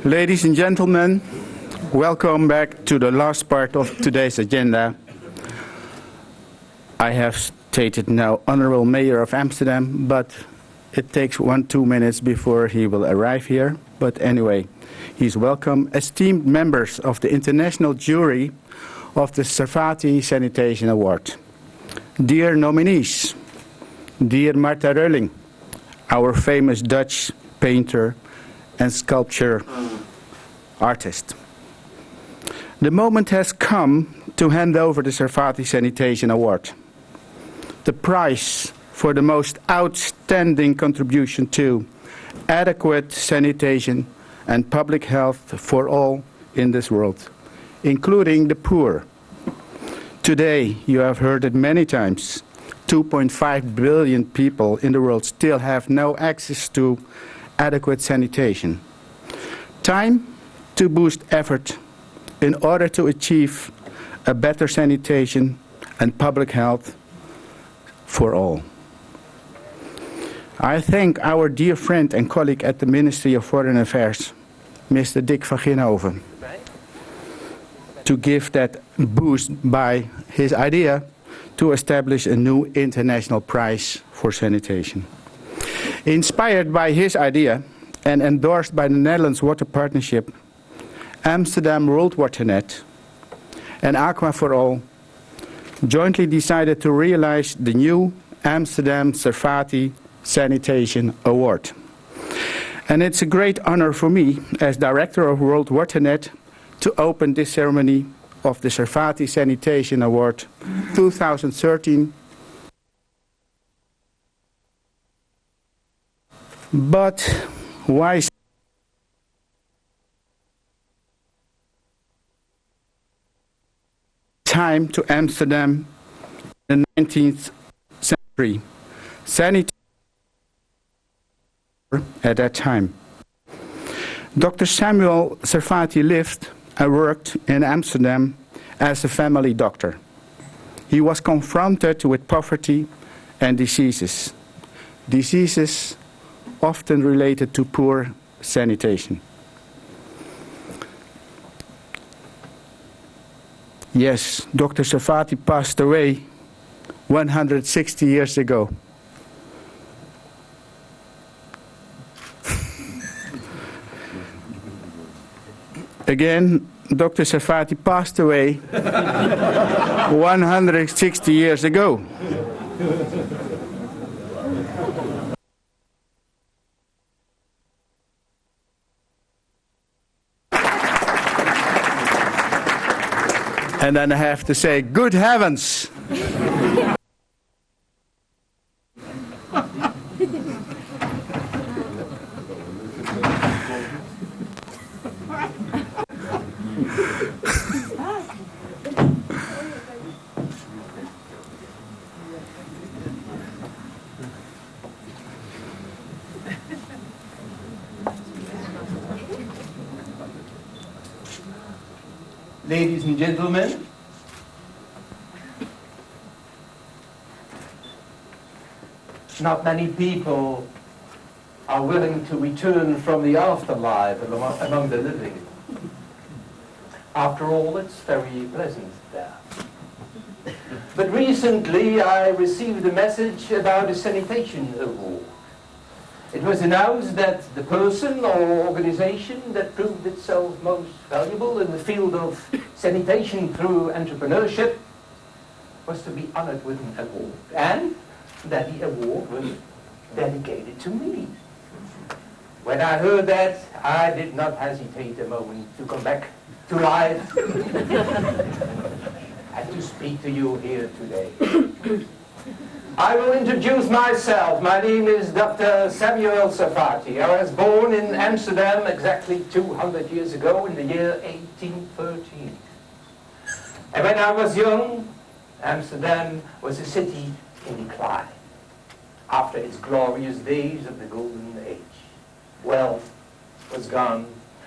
Ladies and gentlemen, welcome back to the last part of today's agenda. I have stated now Honorable Mayor of Amsterdam, but it takes 1-2 minutes before he will arrive here. But anyway, he's welcome. Esteemed members of the international jury of the Servati Sanitation Award. Dear nominees, dear Marta Reuling, our famous Dutch painter and sculpture artist. The moment has come to hand over the Servati Sanitation Award, the prize for the most outstanding contribution to adequate sanitation and public health for all in this world, including the poor. Today, you have heard it many times, 2.5 billion people in the world still have no access to adequate sanitation. Time to boost effort in order to achieve a better sanitation and public health for all. I thank our dear friend and colleague at the Ministry of Foreign Affairs, Mr. Dick van Ginhoven, to give that boost by his idea to establish a new international prize for sanitation. Inspired by his idea and endorsed by the Netherlands Water Partnership, Amsterdam World Waternet and AquaforAll jointly decided to realize the new Amsterdam Servati Sanitation Award. And it's a great honor for me, as Director of World Waternet, to open this ceremony of the Servati Sanitation Award 2013. But why time to Amsterdam in the 19th century? Sanitation at that time. Dr. Samuel Servati lived and worked in Amsterdam as a family doctor. He was confronted with poverty and diseases. Diseases often related to poor sanitation. Yes, Dr. Servati passed away 160 years ago. Again, Dr. Servati passed away 160 years ago. And then I have to say, good heavens! Ladies and gentlemen, not many people are willing to return from the afterlife among the living. After all, it's very pleasant there. But recently I received a message about a sanitation award. It was announced that the person or organization that proved itself most valuable in the field of sanitation through entrepreneurship was to be honored with an award, and that the award was dedicated to me. When I heard that, I did not hesitate a moment to come back to life and to speak to you here today. I will introduce myself. My name is Dr. Samuel Servati. I was born in Amsterdam exactly 200 years ago in the year 1813. And when I was young, Amsterdam was a city in decline after its glorious days of the Golden Age. Wealth was gone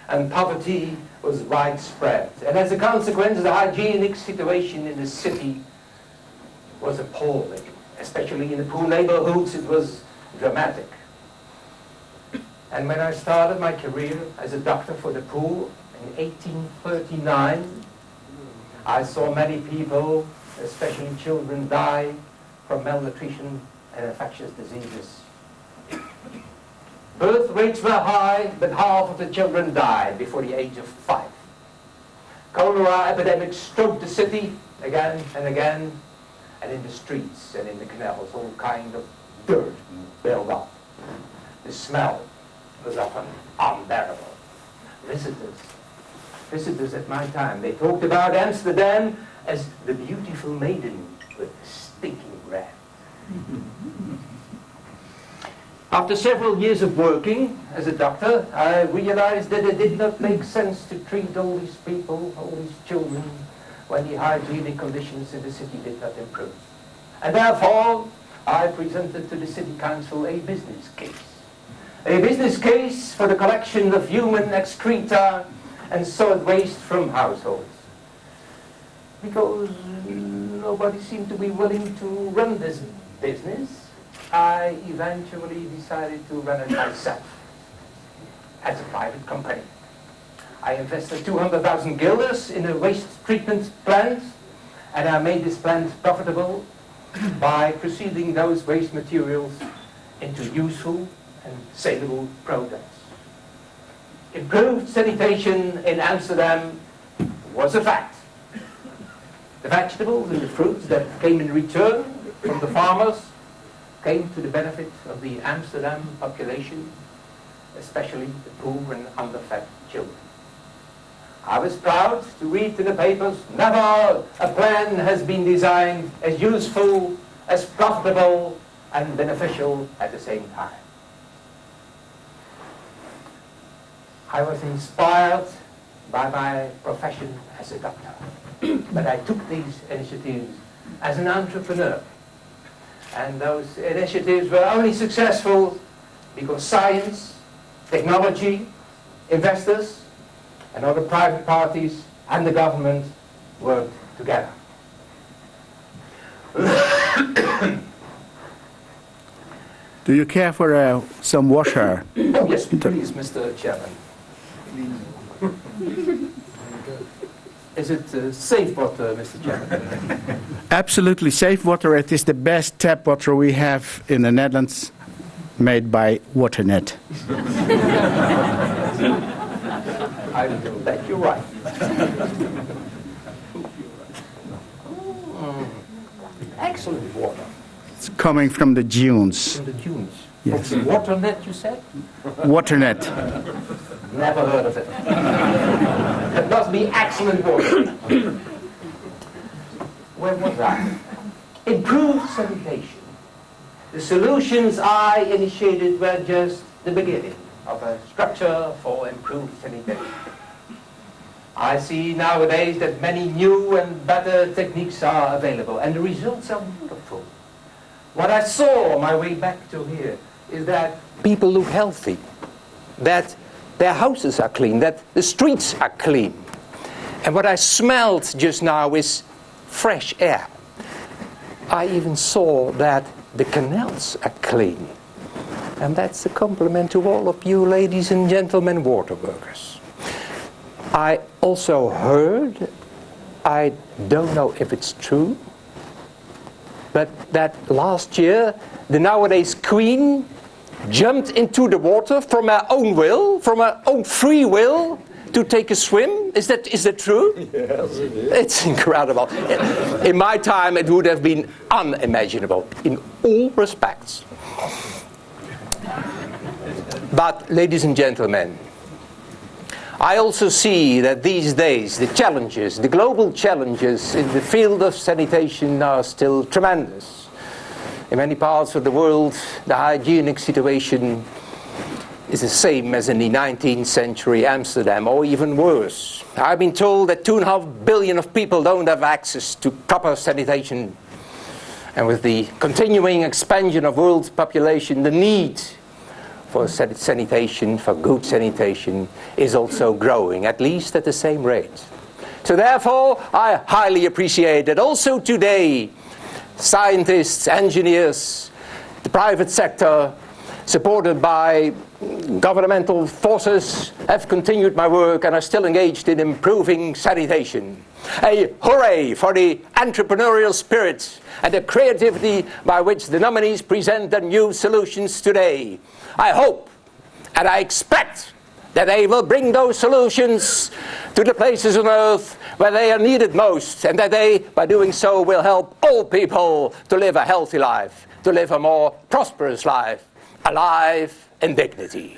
and poverty was widespread. And as a consequence, the hygienic situation in the city was appalling. Especially in the poor neighborhoods, it was dramatic. And when I started my career as a doctor for the poor in 1839, I saw many people, especially children, die from malnutrition and infectious diseases. Birth rates were high, but half of the children died before the age of 5. Cholera epidemics stroked the city again and again, and in the streets and in the canals all kind of dirt built up. The smell was often unbearable. Visitors at my time, they talked about Amsterdam as the beautiful maiden with the stinking breath. After several years of working as a doctor, I realized that it did not make sense to treat all these people, all these children, when the hygienic conditions in the city did not improve. And therefore, I presented to the city council a business case. A business case for the collection of human excreta and solid waste from households. Because nobody seemed to be willing to run this business, I eventually decided to run it myself as a private company. I invested 200,000 guilders in a waste treatment plant, and I made this plant profitable by proceeding those waste materials into useful and saleable products. Improved sanitation in Amsterdam was a fact. The vegetables and the fruits that came in return from the farmers came to the benefit of the Amsterdam population, especially the poor and underfed children. I was proud to read in the papers, never a plan has been designed as useful, as profitable, and beneficial at the same time. I was inspired by my profession as a doctor, but I took these initiatives as an entrepreneur. And those initiatives were only successful because science, technology, investors, and other private parties and the government worked together. Do you care for some water? Oh yes, please, Mr. Chairman. Is it safe water, Mr. Chairman? Absolutely safe water. It is the best tap water we have in the Netherlands, made by Waternet. I will bet you're right. Excellent water. It's coming from the dunes. From the dunes. Yes. From Waternet, you said? Waternet. Never heard of it. It must be excellent water. Where was I? Improved sanitation. The solutions I initiated were just the beginning of a structure for improved sanitation. I see nowadays that many new and better techniques are available, and the results are wonderful. What I saw on my way back to here is that people look healthy, that their houses are clean, that the streets are clean. And what I smelled just now is fresh air. I even saw that the canals are clean. And that's a compliment to all of you ladies and gentlemen water workers. I also heard, I don't know if it's true, but that last year the nowadays Queen jumped into the water from her own will, from her own free will, to take a swim. Is that true? Yes, it is. It's incredible. In my time it would have been unimaginable in all respects. But ladies and gentlemen, I also see that these days the challenges, the global challenges in the field of sanitation are still tremendous. In many parts of the world, the hygienic situation is the same as in the 19th century Amsterdam, or even worse. I've been told that 2.5 billion of people don't have access to proper sanitation. And with the continuing expansion of world population, the need for sanitation, for good sanitation, is also growing, at least at the same rate. So therefore, I highly appreciate that also today, scientists, engineers, the private sector, supported by governmental forces have continued my work and are still engaged in improving sanitation. A hooray for the entrepreneurial spirit and the creativity by which the nominees present their new solutions today. I hope and I expect that they will bring those solutions to the places on earth where they are needed most, and that they, by doing so, will help all people to live a healthy life, to live a more prosperous life, a life in dignity.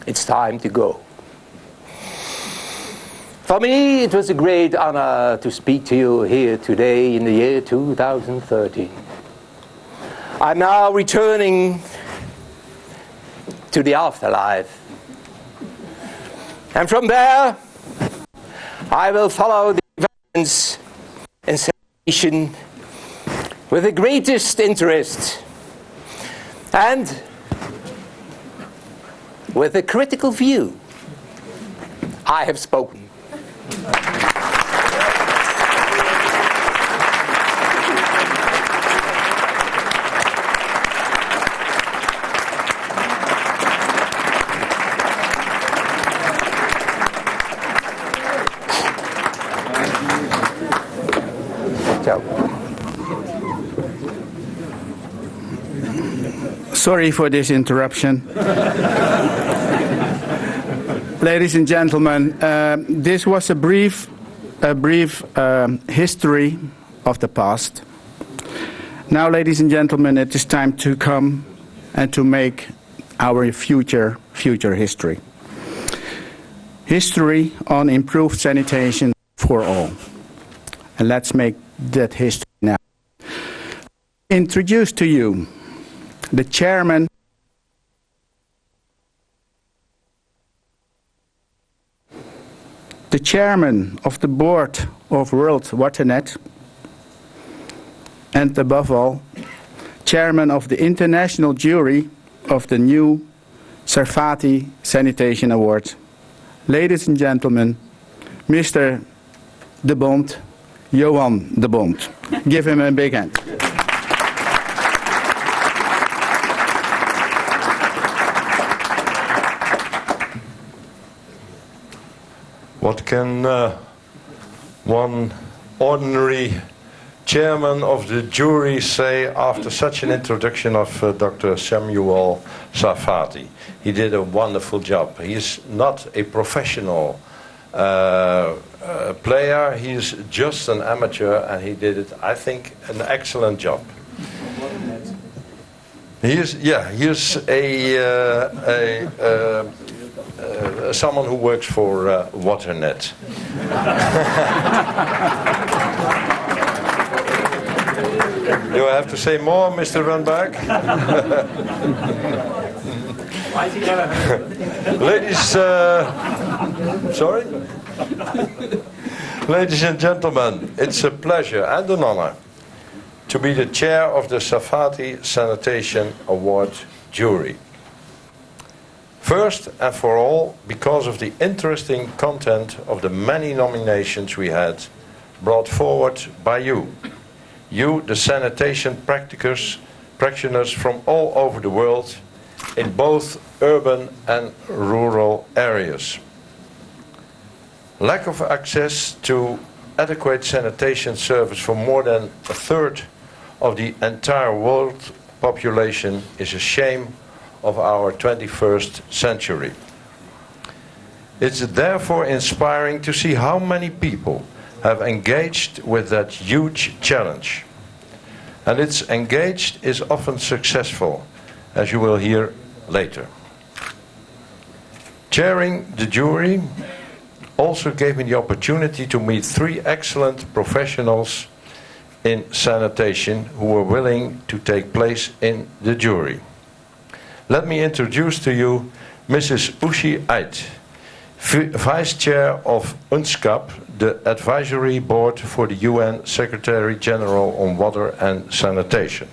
It's time to go. For me, it was a great honor to speak to you here today in the year 2013. I'm now returning to the afterlife. And from there, I will follow the developments in sanitation with the greatest interest and with a critical view. I have spoken. Sorry for this interruption. Ladies and gentlemen, this was a brief history of the past. Now, ladies and gentlemen, it is time to come and to make our future history. History on improved sanitation for all. And let's make that history now. Introduce to you the chairman of the board of Wereld Waternet, and above all, chairman of the international jury of the new Sarfati Sanitation Award. Ladies and gentlemen, Mr. De Bond, Johan De Bond. Give him a big hand. What can one ordinary chairman of the jury say after such an introduction of Dr. Samuel Sarfati? He did a wonderful job. He is not a professional player. He is just an amateur, and he did it, I think, an excellent job. He is someone who works for Waternet. Do I have to say more, Mr. Runback? Ladies and gentlemen, it's a pleasure and an honor to be the chair of the Sarfati Sanitation Award jury. First and for all, because of the interesting content of the many nominations we had brought forward by you, the sanitation practitioners from all over the world in both urban and rural areas. Lack of access to adequate sanitation service for more than a third of the entire world population is a shame of our 21st century. It's therefore inspiring to see how many people have engaged with that huge challenge. And it's engaged is often successful, as you will hear later. Chairing the jury also gave me the opportunity to meet 3 excellent professionals in sanitation who were willing to take place in the jury. Let me introduce to you Mrs. Ushi Ait, Vice Chair of UNSCAP, the Advisory Board for the UN Secretary General on Water and Sanitation.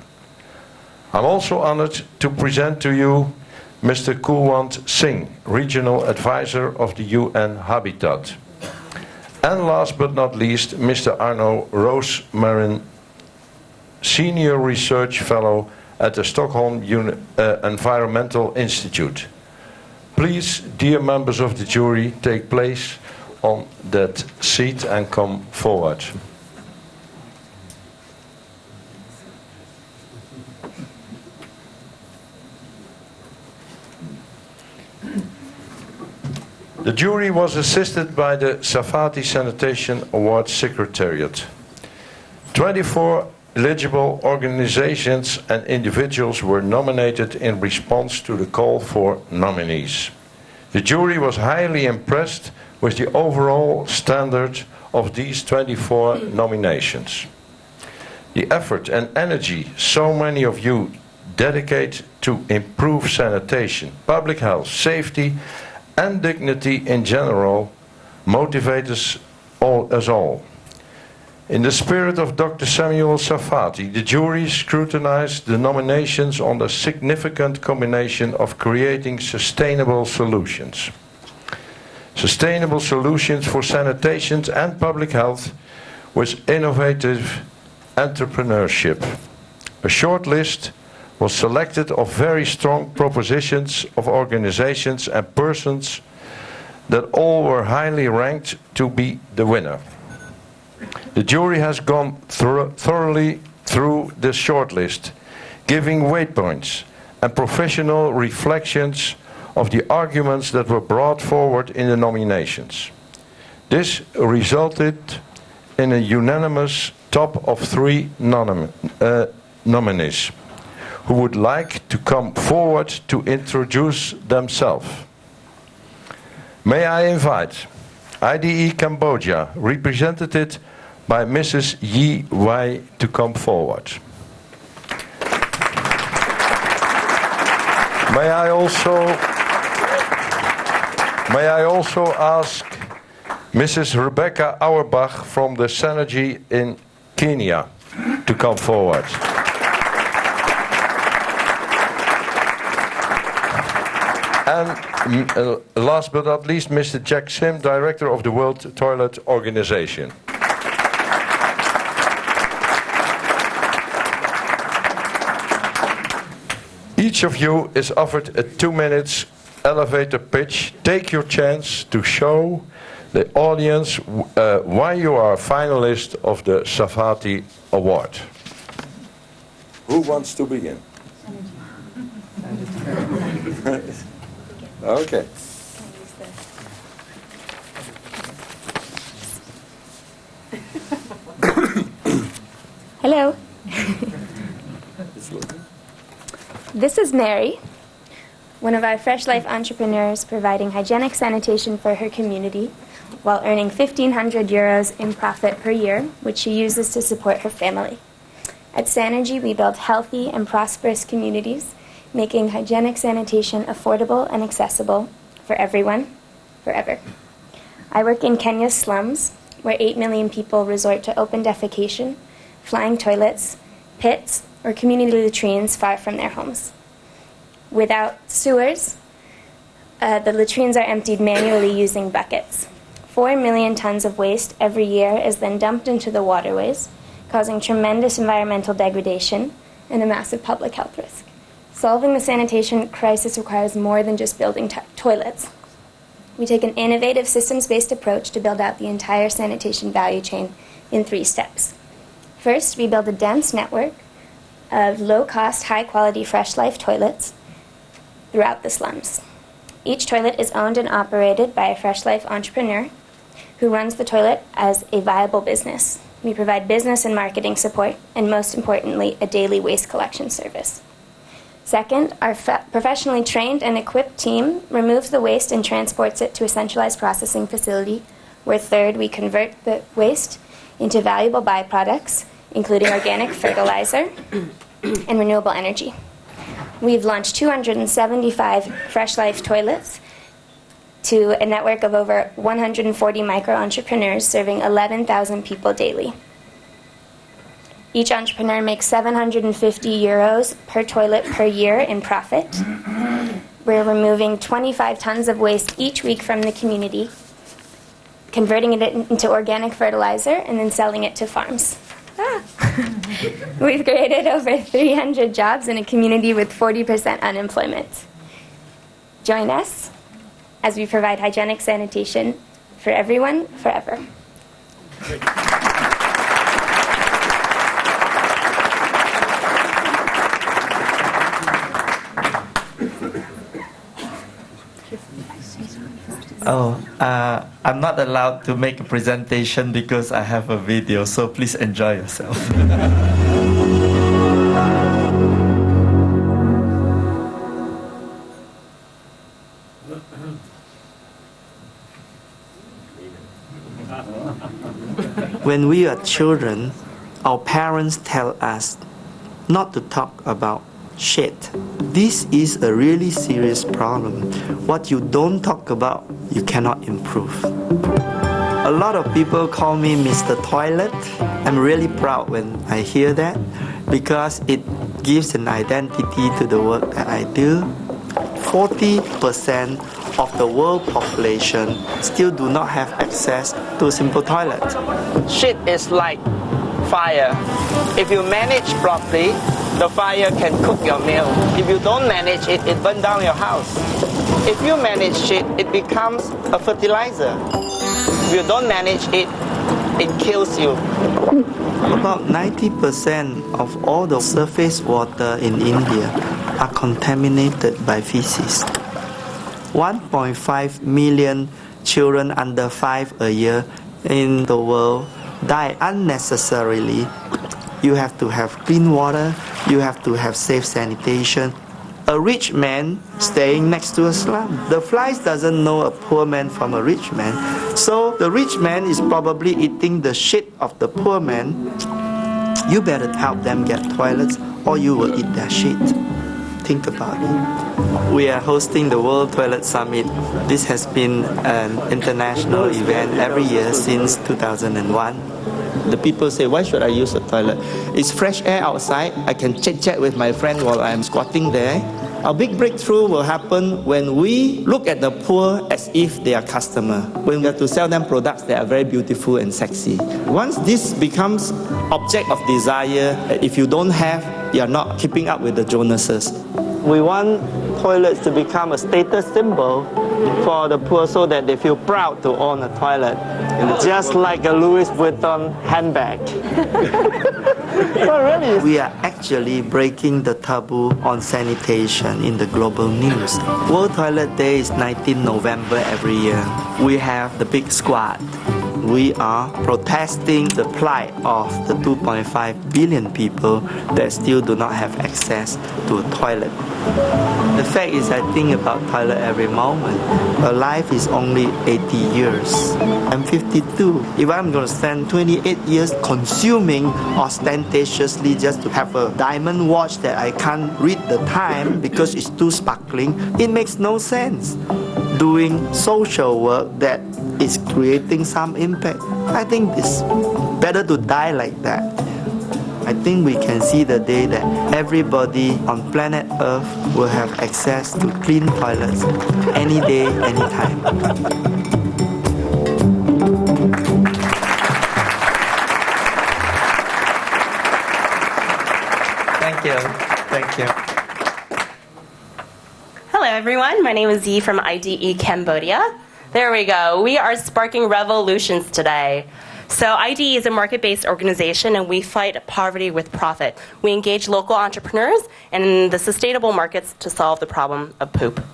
I'm also honored to present to you Mr. Kulwant Singh, Regional Advisor of the UN Habitat. And last but not least, Mr. Arno Roosmaren Senior Research Fellow at the Stockholm Environmental Institute. Please, dear members of the jury, take place on that seat and come forward. The jury was assisted by the Safati Sanitation Award Secretariat. 24 eligible organizations and individuals were nominated in response to the call for nominees. The jury was highly impressed with the overall standard of these 24 nominations. The effort and energy so many of you dedicate to improve sanitation, public health, safety, and dignity in general motivate us all. In the spirit of Dr. Samuel Safati, the jury scrutinized the nominations on the significant combination of creating sustainable solutions. Sustainable solutions for sanitation and public health with innovative entrepreneurship. A short list was selected of very strong propositions of organizations and persons that all were highly ranked to be the winner. The jury has gone thoroughly through this shortlist, giving weight points and professional reflections of the arguments that were brought forward in the nominations. This resulted in a unanimous top of 3 nominees who would like to come forward to introduce themselves. May I invite IDE Cambodia, represented by Mrs. Yi Wai, to come forward. May I also ask Mrs. Rebecca Auerbach from the Synergy in Kenya to come forward. And last but not least, Mr. Jack Sim, Director of the World Toilet Organization. Each of you is offered a 2-minute elevator pitch. Take your chance to show the audience why you are a finalist of the Safati Award. Who wants to begin? Okay. Hello. This is Mary, one of our Fresh Life entrepreneurs providing hygienic sanitation for her community while earning 1,500 euros in profit per year, which she uses to support her family. At Synergy, we build healthy and prosperous communities, making hygienic sanitation affordable and accessible for everyone, forever. I work in Kenya's slums, where 8 million people resort to open defecation, flying toilets, pits, or community latrines far from their homes. Without sewers, the latrines are emptied manually using buckets. 4 million tons of waste every year is then dumped into the waterways, causing tremendous environmental degradation and a massive public health risk. Solving the sanitation crisis requires more than just building toilets. We take an innovative systems-based approach to build out the entire sanitation value chain in 3 steps. First, we build a dense network of low-cost, high-quality Fresh Life toilets throughout the slums. Each toilet is owned and operated by a Fresh Life entrepreneur who runs the toilet as a viable business. We provide business and marketing support, and most importantly, a daily waste collection service. Second, our professionally trained and equipped team removes the waste and transports it to a centralized processing facility, where third, we convert the waste into valuable byproducts, including organic fertilizer and renewable energy. We've launched 275 Fresh Life toilets to a network of over 140 micro-entrepreneurs serving 11,000 people daily. Each entrepreneur makes 750 euros per toilet per year in profit. We're removing 25 tons of waste each week from the community, converting it into organic fertilizer, and then selling it to farms. We've created over 300 jobs in a community with 40% unemployment. Join us as we provide hygienic sanitation for everyone, forever. I'm not allowed to make a presentation because I have a video, so please enjoy yourself. When we are children, our parents tell us not to talk about shit. This is a really serious problem. What you don't talk about, you cannot improve. A lot of people call me Mr. Toilet. I'm really proud when I hear that because it gives an identity to the work that I do. 40% of the world population still do not have access to a simple toilet. Shit is like fire. If you manage properly, the fire can cook your meal. If you don't manage it, it burns down your house. If you manage shit, it becomes a fertilizer. If you don't manage it, it kills you. About 90% of all the surface water in India are contaminated by feces. 1.5 million children under 5 a year in the world die unnecessarily. You have to have clean water, you have to have safe sanitation. A rich man staying next to a slum. The flies doesn't know a poor man from a rich man. So the rich man is probably eating the shit of the poor man. You better help them get toilets or you will eat their shit. Think about it. We are hosting the World Toilet Summit. This has been an international event every year since 2001. The people say, why should I use a toilet? It's fresh air outside. I can chit-chat with my friend while I'm squatting there. Our big breakthrough will happen when we look at the poor as if they are customer. When we have to sell them products that are very beautiful and sexy. Once this becomes object of desire, if you don't have, you are not keeping up with the Jonases. We want toilets to become a status symbol for the poor so that they feel proud to own a toilet. Just like a Louis Vuitton handbag. Oh, really? We are actually breaking the taboo on sanitation in the global news. World Toilet Day is 19 November every year. We have the big squad. We are protesting the plight of the 2.5 billion people that still do not have access to a toilet. The fact is, I think about toilet every moment. A life is only 80 years. I'm 52. If I'm going to spend 28 years consuming ostentatiously just to have a diamond watch that I can't read the time because it's too sparkling, it makes no sense. Doing social work that is creating some impact, I think it's better to die like that. I think we can see the day that everybody on planet Earth will have access to clean toilets any day, anytime. Thank you. Thank you. Hello everyone, my name is Yi from IDE Cambodia. There we go. We are sparking revolutions today. So IDE is a market-based organization and we fight poverty with profit. We engage local entrepreneurs in the sustainable markets to solve the problem of poop.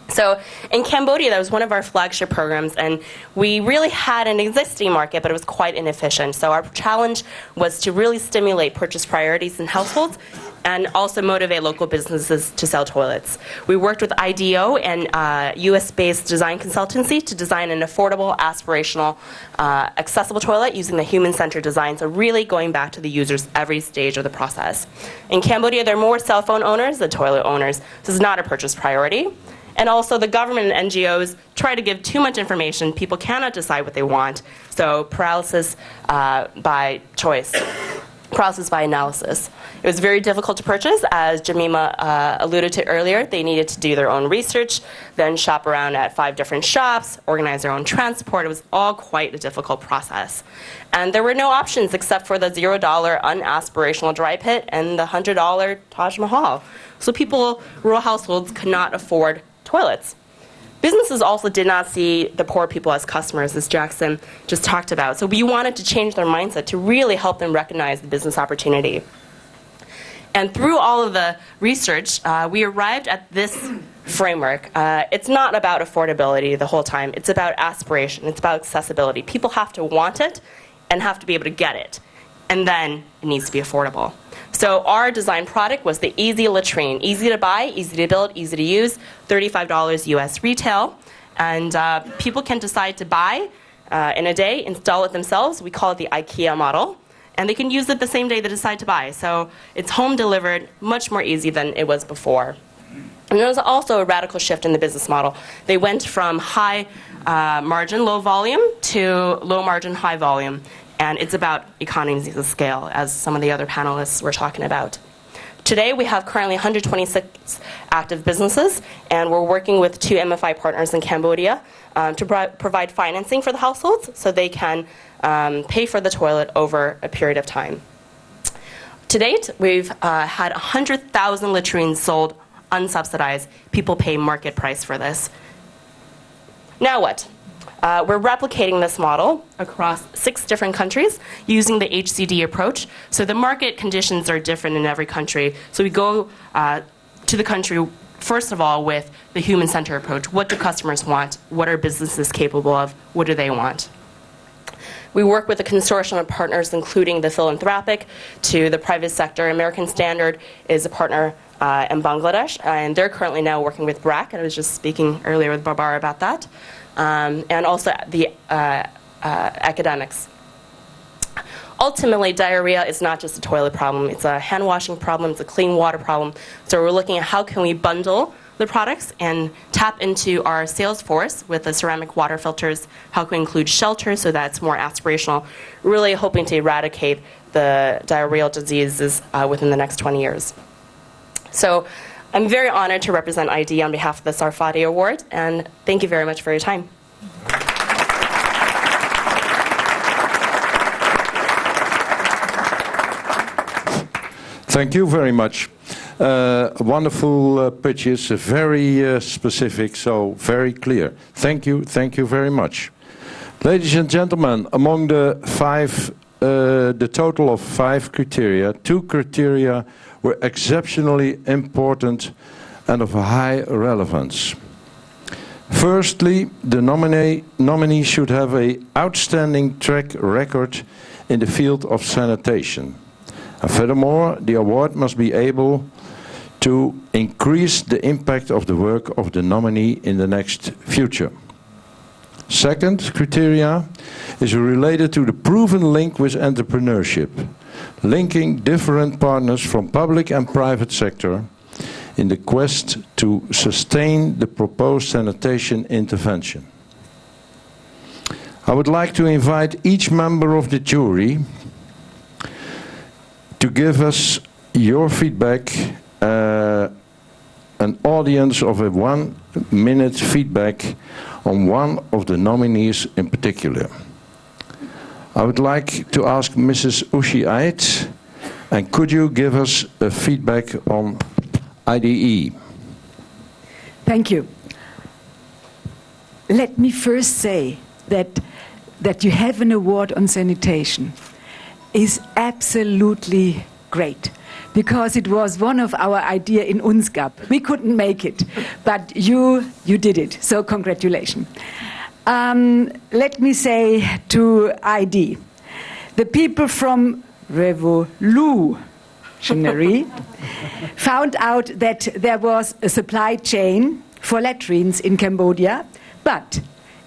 So in Cambodia, that was one of our flagship programs, and we really had an existing market, but it was quite inefficient. So our challenge was to really stimulate purchase priorities in households and also motivate local businesses to sell toilets. We worked with IDEO and US-based design consultancy to design an affordable, aspirational, accessible toilet using the human-centered design, so really going back to the users every stage of the process. In Cambodia, there are more cell phone owners than toilet owners. This is not a purchase priority. And also the government and NGOs try to give too much information. People cannot decide what they want, so paralysis by choice. process by analysis. It was very difficult to purchase, as Jemima alluded to earlier. They needed to do their own research, then shop around at 5 different shops, organize their own transport. It was all quite a difficult process. And there were no options except for the $0 unaspirational dry pit and the $100 Taj Mahal. So people, rural households, could not afford toilets. Businesses also did not see the poor people as customers, as Jackson just talked about. So we wanted to change their mindset to really help them recognize the business opportunity. And through all of the research, we arrived at this framework. It's not about affordability the whole time. It's about aspiration. It's about accessibility. People have to want it and have to be able to get it. And then it needs to be affordable. So our design product was the Easy Latrine. Easy to buy, easy to build, easy to use, $35 US retail. And people can decide to buy in a day, install it themselves. We call it the IKEA model. And they can use it the same day they decide to buy. So it's home delivered, much more easy than it was before. And there was also a radical shift in the business model. They went from high margin, low volume, to low margin, high volume. And it's about economies of scale, as some of the other panelists were talking about. Today, we have currently 126 active businesses, and we're working with 2 MFI partners in Cambodia to provide financing for the households so they can pay for the toilet over a period of time. To date, we've had 100,000 latrines sold unsubsidized. People pay market price for this. Now what? We're replicating this model across 6 different countries using the HCD approach. So the market conditions are different in every country. So we go to the country, first of all, with the human-centered approach. What do customers want? What are businesses capable of? What do they want? We work with a consortium of partners, including the philanthropic to the private sector. American Standard is a partner in Bangladesh, and they're currently now working with BRAC. And I was just speaking earlier with Barbara about that. And also the academics. Ultimately, diarrhea is not just a toilet problem. It's a hand washing problem. It's a clean water problem. So we're looking at how can we bundle the products and tap into our sales force with the ceramic water filters. How can we include shelters so that it's more aspirational? Really hoping to eradicate the diarrheal diseases within the next 20 years. So I'm very honored to represent ID on behalf of the Sarfati Award, and thank you very much for your time. Thank you very much. Wonderful pitches, very specific, so very clear. Thank you very much. Ladies and gentlemen, among the total of 5 criteria, 2 criteria were exceptionally important and of a high relevance. Firstly, the nominee should have an outstanding track record in the field of sanitation. And furthermore, the award must be able to increase the impact of the work of the nominee in the next future. Second criteria is related to the proven link with entrepreneurship, linking different partners from public and private sector in the quest to sustain the proposed sanitation intervention. I would like to invite each member of the jury to give us your feedback, an audience of a 1-minute feedback on one of the nominees in particular. I would like to ask Mrs. Ushi Ait, and could you give us a feedback on IDE? Thank you. Let me first say that you have an award on sanitation is absolutely great, because it was one of our ideas in UNSGAP. We couldn't make it, but you did it, so congratulations. Let me say to ID, the people from Revolutionary found out that there was a supply chain for latrines in Cambodia, but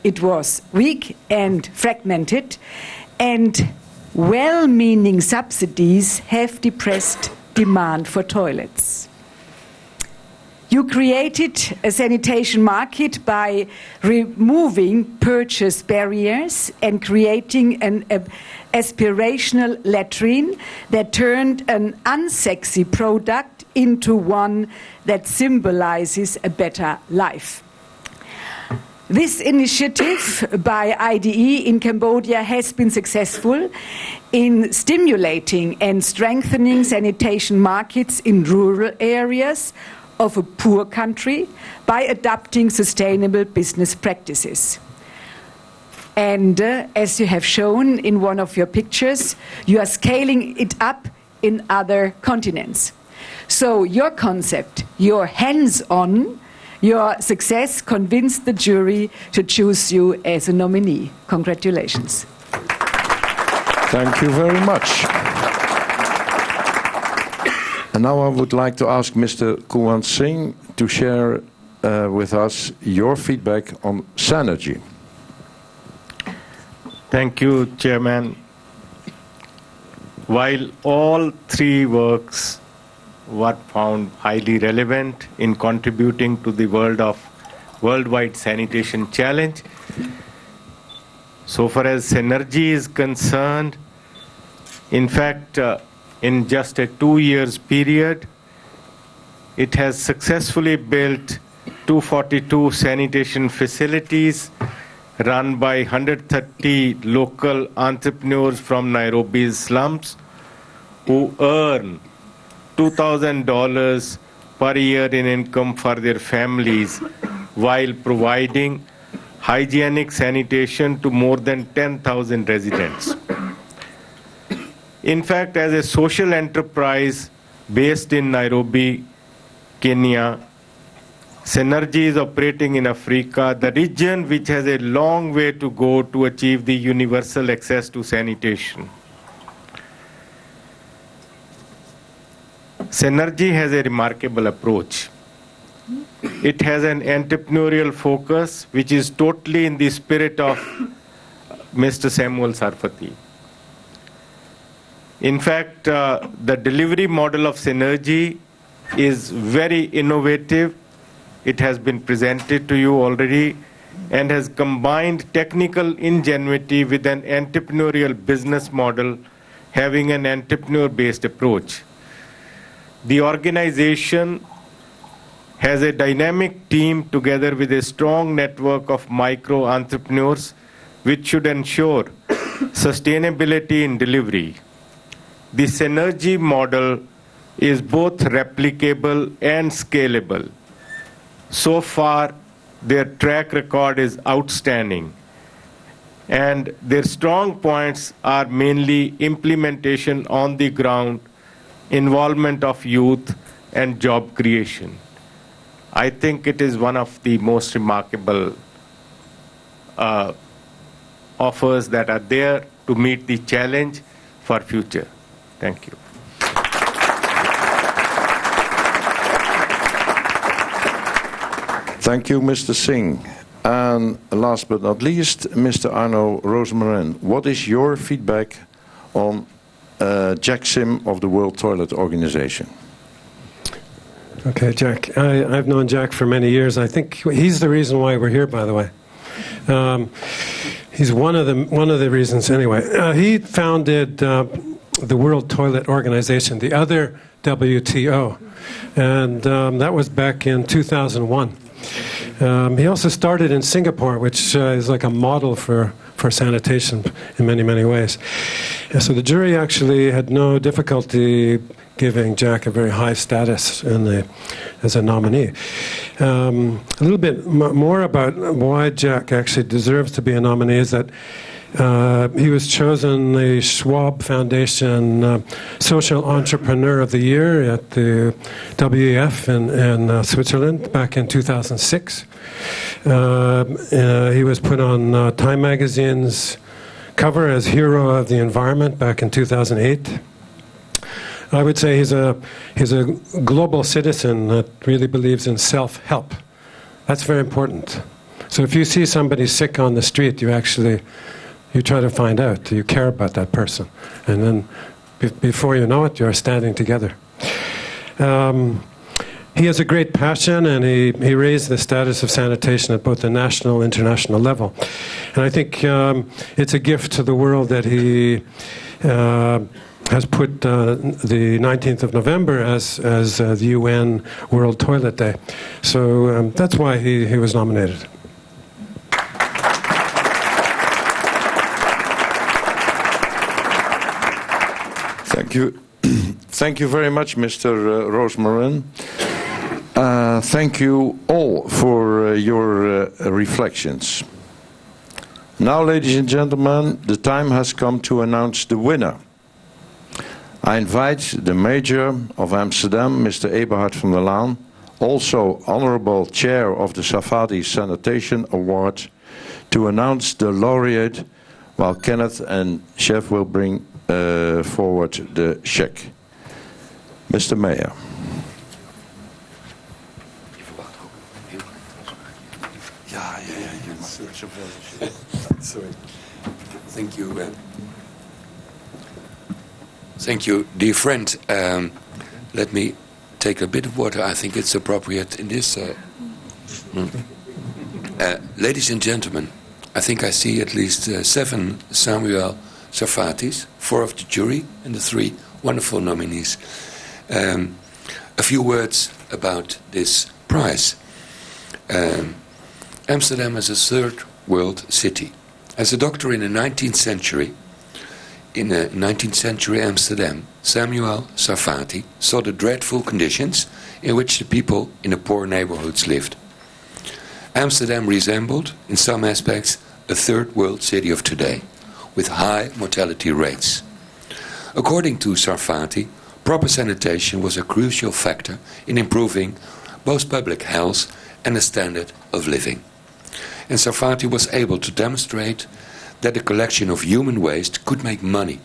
it was weak and fragmented, and well-meaning subsidies have depressed demand for toilets. You created a sanitation market by removing purchase barriers and creating aspirational latrine that turned an unsexy product into one that symbolizes a better life. This initiative by IDE in Cambodia has been successful in stimulating and strengthening sanitation markets in rural areas of a poor country by adopting sustainable business practices. And as you have shown in one of your pictures, you are scaling it up in other continents. So your concept, your hands-on, your success convinced the jury to choose you as a nominee. Congratulations. Thank you very much. And now I would like to ask Mr. Kulwant Singh to share with us your feedback on Synergy. Thank you, Chairman. While all three works were found highly relevant in contributing to the worldwide sanitation challenge, so far as Synergy is concerned, in fact, in just a 2 years period, it has successfully built 242 sanitation facilities run by 130 local entrepreneurs from Nairobi's slums who earn $2,000 per year in income for their families while providing hygienic sanitation to more than 10,000 residents. In fact, as a social enterprise based in Nairobi, Kenya, Synergy is operating in Africa, the region which has a long way to go to achieve the universal access to sanitation. Synergy has a remarkable approach. It has an entrepreneurial focus which is totally in the spirit of Mr. Samuel Sarfati. In fact, the delivery model of Synergy is very innovative. It has been presented to you already and has combined technical ingenuity with an entrepreneurial business model having an entrepreneur-based approach. The organization has a dynamic team together with a strong network of micro-entrepreneurs which should ensure sustainability in delivery. The Synergy model is both replicable and scalable. So far, their track record is outstanding, and their strong points are mainly implementation on the ground, involvement of youth, and job creation. I think it is one of the most remarkable offers that are there to meet the challenge for future. Thank you. Thank you, Mr. Singh. And last but not least, Mr. Arno Rosemarin. What is your feedback on Jack Sim of the World Toilet Organization? Okay, Jack. I've known Jack for many years. I think he's the reason why we're here, by the way. He's one of the reasons, anyway. He founded the World Toilet Organization, the other WTO, and that was back in 2001. He also started in Singapore, which is like a model for sanitation in many, many ways. And so the jury actually had no difficulty giving Jack a very high status as a nominee. A little bit more about why Jack actually deserves to be a nominee is that he was chosen the Schwab Foundation Social Entrepreneur of the Year at the WEF in Switzerland back in 2006. He was put on Time Magazine's cover as Hero of the Environment back in 2008. I would say he's a global citizen that really believes in self-help. That's very important. So if you see somebody sick on the street, you try to find out, do you care about that person? And then before you know it, you're standing together. he has a great passion, and he raised the status of sanitation at both the national and international level. And I think it's a gift to the world that he has put the 19th of November as the UN World Toilet Day. So that's why he was nominated. Thank you. Thank you very much, Mr. Roosmalen. Thank you all for your reflections. Now, ladies and gentlemen, the time has come to announce the winner. I invite the Mayor of Amsterdam, Mr. Eberhard van der Laan, also Honorable Chair of the Sarfati Sanitation Award, to announce the laureate, while Kenneth and Chef will bring forward the check. Mr. Mayor. Sorry. Thank you. Thank you, dear friend. Let me take a bit of water. I think it's appropriate in this. Ladies and gentlemen, I think I see at least 7 Samuel Sarfatis, 4 of the jury, and the 3 wonderful nominees. A few words about this prize. Amsterdam is a third world city. As a doctor in the 19th century, in 19th century Amsterdam, Samuel Sarfati saw the dreadful conditions in which the people in the poor neighborhoods lived. Amsterdam resembled, in some aspects, a third world city of today, with high mortality rates. According to Sarfati, proper sanitation was a crucial factor in improving both public health and the standard of living. And Sarfati was able to demonstrate that the collection of human waste could make money.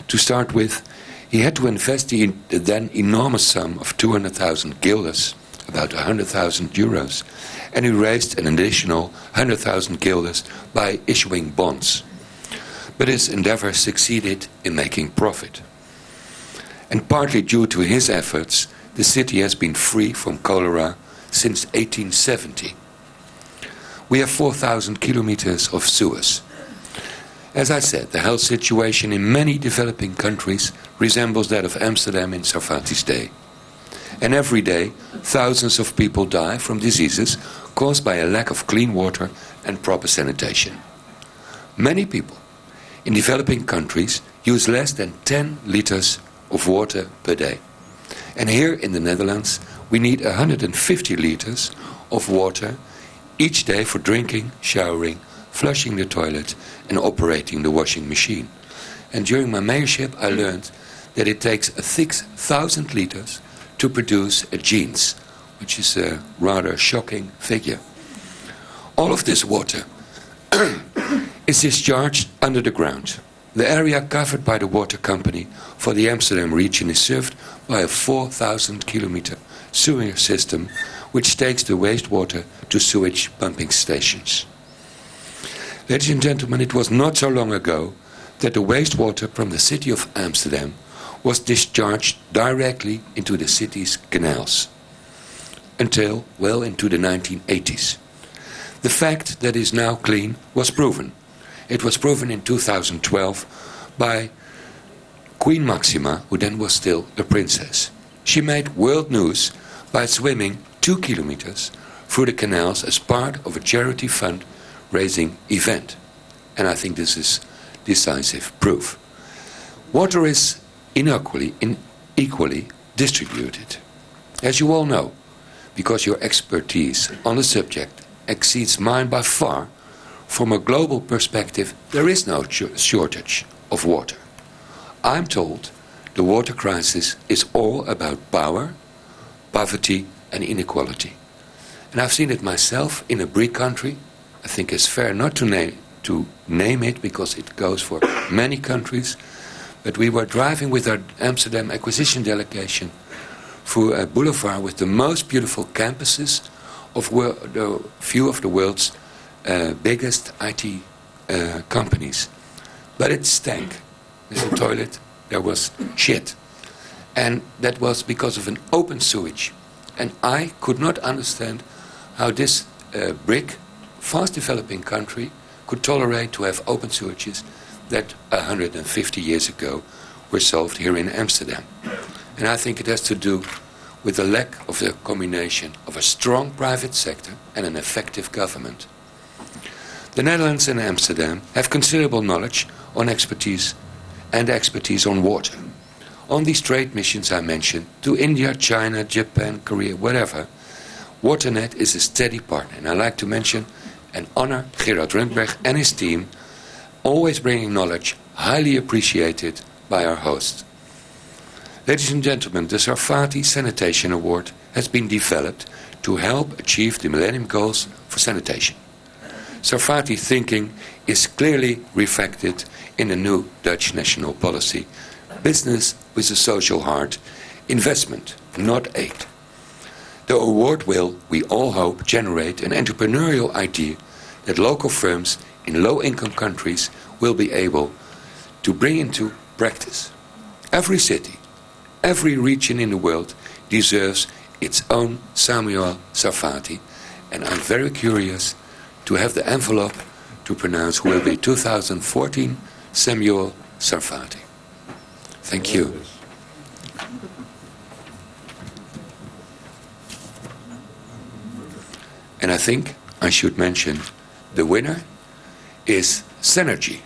To start with, he had to invest the then enormous sum of 200,000 guilders, about 100,000 euros, and he raised an additional 100,000 guilders by issuing bonds. But his endeavor succeeded in making profit. And partly due to his efforts, the city has been free from cholera since 1870. We have 4,000 kilometers of sewers. As I said, the health situation in many developing countries resembles that of Amsterdam in Sarfati's day. And every day, thousands of people die from diseases caused by a lack of clean water and proper sanitation. Many people in developing countries use less than 10 liters of water per day. And here in the Netherlands, we need 150 liters of water each day for drinking, showering, flushing the toilet and operating the washing machine. And during my mayorship I learned that it takes 6,000 liters to produce a jeans, which is a rather shocking figure. All of this water is discharged under the ground. The area covered by the water company for the Amsterdam region is served by a 4,000 kilometer sewer system which takes the wastewater to sewage pumping stations. Ladies and gentlemen, it was not so long ago that the wastewater from the city of Amsterdam was discharged directly into the city's canals, until well into the 1980s. The fact that it is now clean was proven. It was proven in 2012 by Queen Maxima, who then was still a princess. She made world news by swimming 2 kilometers through the canals as part of a charity fund-raising event. And I think this is decisive proof. Water is equally distributed. As you all know, because your expertise on the subject exceeds mine by far, from a global perspective, there is no shortage of water. I'm told the water crisis is all about power, poverty and inequality. And I've seen it myself in a BRIC country. I think it's fair not to name it because it goes for many countries. But we were driving with our Amsterdam acquisition delegation through a boulevard with the most beautiful campuses of the few of the world's biggest IT companies. But it stank. There's a toilet, there was shit. And that was because of an open sewage. And I could not understand how this big, fast-developing country could tolerate to have open sewages that 150 years ago were solved here in Amsterdam. And I think it has to do with the lack of the combination of a strong private sector and an effective government. The Netherlands and Amsterdam have considerable knowledge on expertise on water. On these trade missions I mentioned, to India, China, Japan, Korea, whatever, Waternet is a steady partner. And I like to mention and honor Gerard Rundberg and his team, always bringing knowledge highly appreciated by our host. Ladies and gentlemen, the Sarfati Sanitation Award has been developed to help achieve the Millennium Goals for sanitation. Sarfati thinking is clearly reflected in the new Dutch national policy, business with a social heart, investment, not aid. The award will, we all hope, generate an entrepreneurial idea that local firms in low-income countries will be able to bring into practice. Every city, every region in the world deserves its own Samuel Sarfati, and I'm very curious to have the envelope to pronounce who will be 2014 Samuel Sarfati. Thank you. And I think I should mention the winner is Synergy.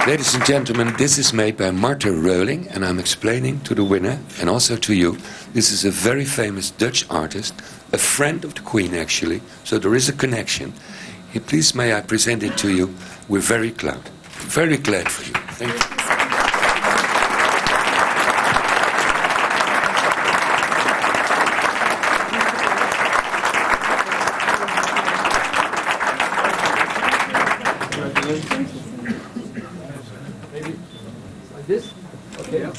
Ladies and gentlemen, this is made by Marta Reuling, and I'm explaining to the winner and also to you, this is a very famous Dutch artist, a friend of the Queen actually, so there is a connection. Please may I present it to you. We're very glad for you. Thank you. This? Okay. Yeah.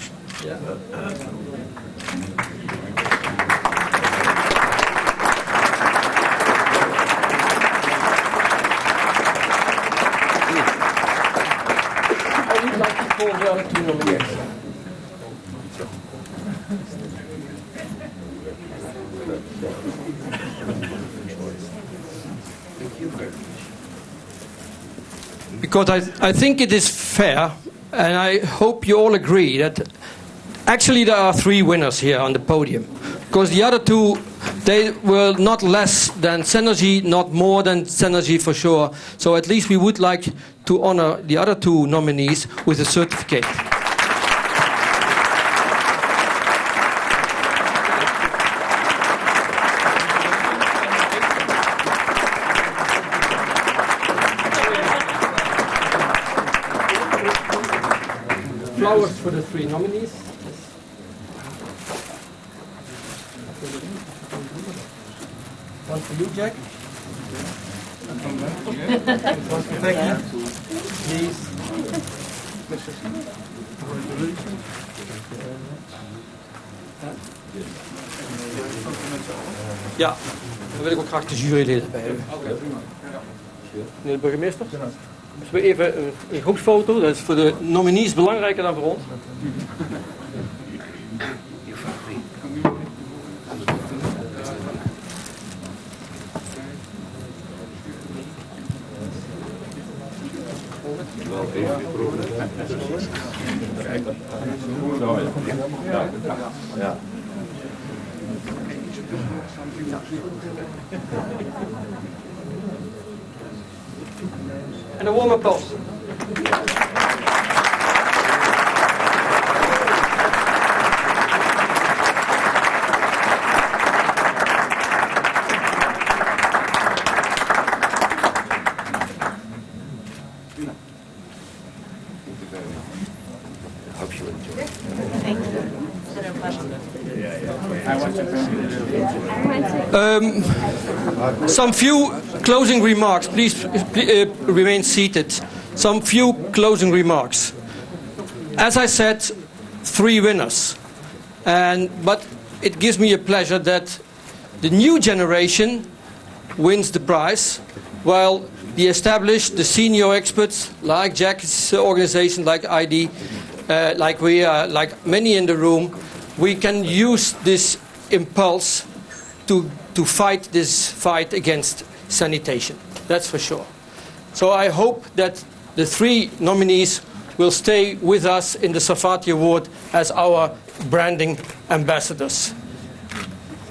I would like to call the other two nominees. Because I think it is fair, and I hope you all agree that actually there are three winners here on the podium. Because the other two, they were not less than Synergy, not more than Synergy for sure. So at least we would like to honor the other two nominees with a certificate. Flowers for the three nominees. One for you, Jack. Thank you. Please. Ja, dan wil ik ook graag de juryleden bij hebben. Meneer de burgemeester. Dus we even een groepsfoto, dat is voor de nominees belangrijker dan voor ons. Ja. En een warm applaus. Some few closing remarks. Please remain seated. Some few closing remarks. As I said, three winners. But it gives me a pleasure that the new generation wins the prize, while the established, the senior experts, like Jack's organization, like ID, like we are, like many in the room, we can use this impulse to fight this fight against sanitation. That's for sure. So I hope that the 3 nominees will stay with us in the Sarfati Award as our branding ambassadors.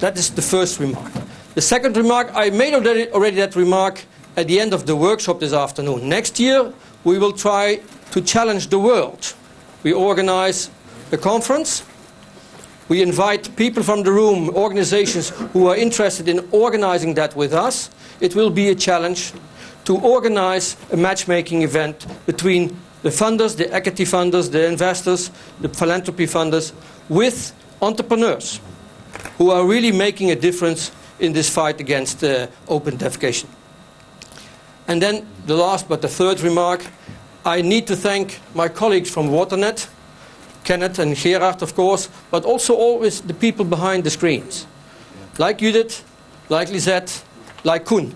That is the first remark. The second remark, I made already that remark at the end of the workshop this afternoon. Next year, we will try to challenge the world. We organize a conference. We invite people from the room, organizations who are interested in organizing that with us. It will be a challenge to organize a matchmaking event between the funders, the equity funders, the investors, the philanthropy funders, with entrepreneurs who are really making a difference in this fight against open defecation. And then the last but the third remark, I need to thank my colleagues from Waternet, Kenneth and Gerard, of course, but also always the people behind the screens, like Judith, like Lisette, like Koen,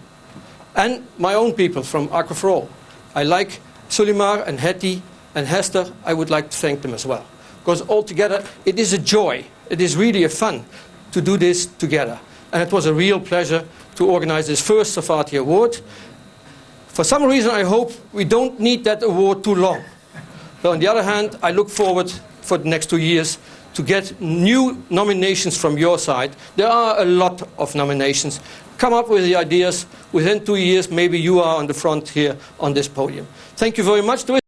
and my own people from AquaforAll. I like Sulimar and Hetty and Hester. I would like to thank them as well, because altogether it is a joy. It is really a fun to do this together. And it was a real pleasure to organize this first Sarfati Award. For some reason, I hope we don't need that award too long. But on the other hand, I look forward for the next 2 years to get new nominations from your side. There are a lot of nominations. Come up with the ideas. Within 2 years, maybe you are on the front here on this podium. Thank you very much.